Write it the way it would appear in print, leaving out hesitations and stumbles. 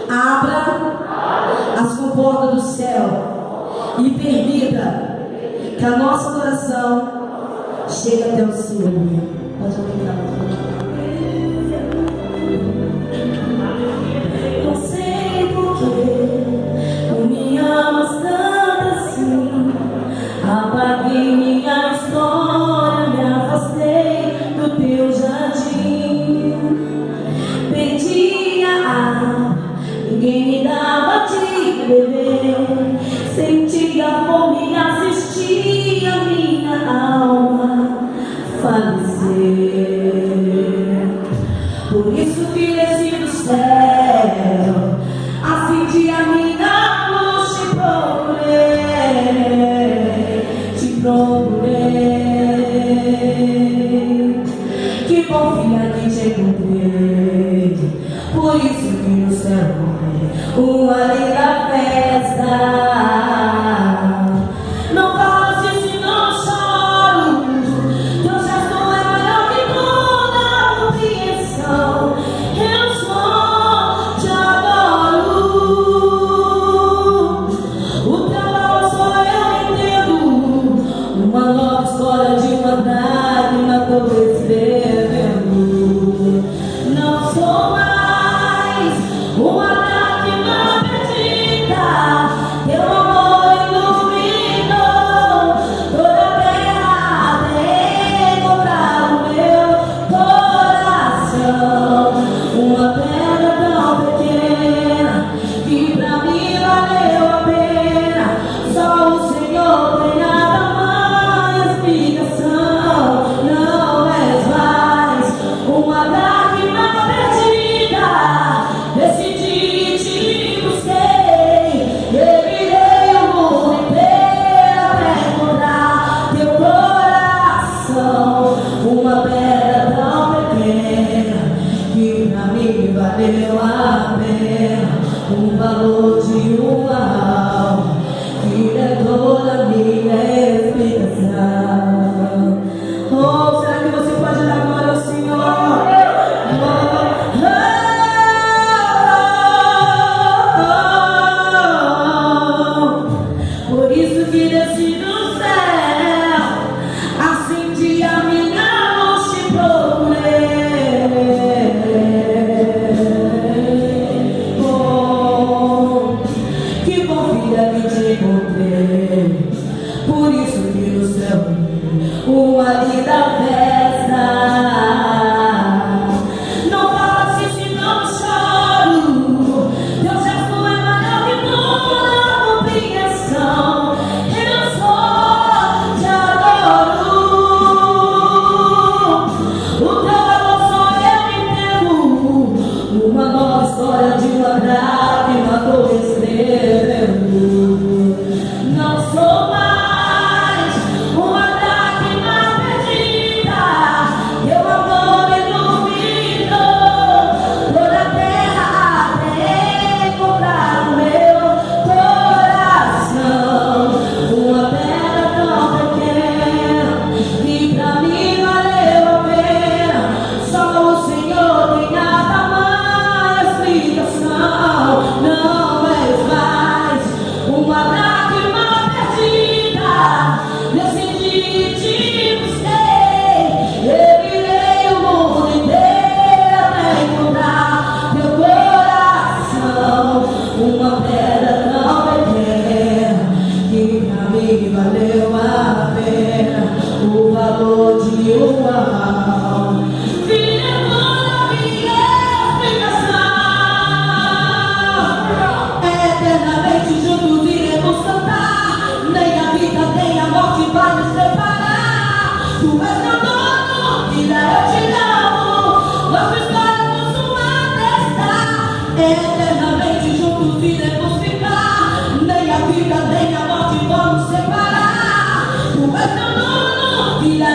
Abra as comportas do céu e permita que a nossa adoração chegue até o Senhor. Pode aumentar. Não sei porquê tu me amas tanto assim. Apaguei minha história, me afastei do teu jardim. Pedia água, ninguém me dava de beber. Sentia fome e assistia a minha alma falecer. Por isso que desci do céu, acendi a minha luz, te procurei. Que bom filha que te encontrei. Por isso que no céu uma linda festa. Não faço isso, não choro. Teu gesto é maior que toda compreensão. Eu só te adoro. O teu amor só eu entendo. Uma nova história de uma lágrima tô escrevendo. Não sou mais uma lágrima perdida. Teu amor iluminou toda a terra, até encontrar o meu coração. Uma pedra tão pequena que pra mim valeu a pena. Só o Senhor tem a tamanha explicação. Não és mais uma lágrima perdida. Decidi, te busquei. Eu virei o mundo inteiro até encontrar teu coração. Uma pedra tão pequena que pra mim valeu a pena. O valor de uma alma que é toda a minha explicação. Oh, será que você pode dar glória ao Senhor? Por isso que desci do céu, acendi a minha luz, te procurei. Oh, que bom filha que te encontrei. Por isso que no céu uma linda festa. Não faço isso, não choro. Teu gesto é maior que toda compreensão. Eu só te adoro. O teu amor só eu entendo. Uma nova história de uma lágrima tô escrevendo. Não sou mais uma lágrima perdida. Teu amor iluminou toda a terra até encontrar o meu coração. Uma pedra tão pequena que pra mim valeu a pena. Só o Senhor tem a tamanha explicação. Não és mais uma lágrima perdida. Decidi, te busquei. Eu virei o mundo inteiro até encontrar teu coração. Uma pedra tão pequena que pra mim valeu a pena. O valor de uma alma. Filha, toda a minha explicação. Eternamente juntos iremos cantar. Nem a vida nem a morte vai nos separar. Tu és meu dono, filha, eu te amo. Nossa história consumada está. Eternamente juntos iremos ficar. Nem a vida nem a morte vão nos separar. Tu és meu dono, filha,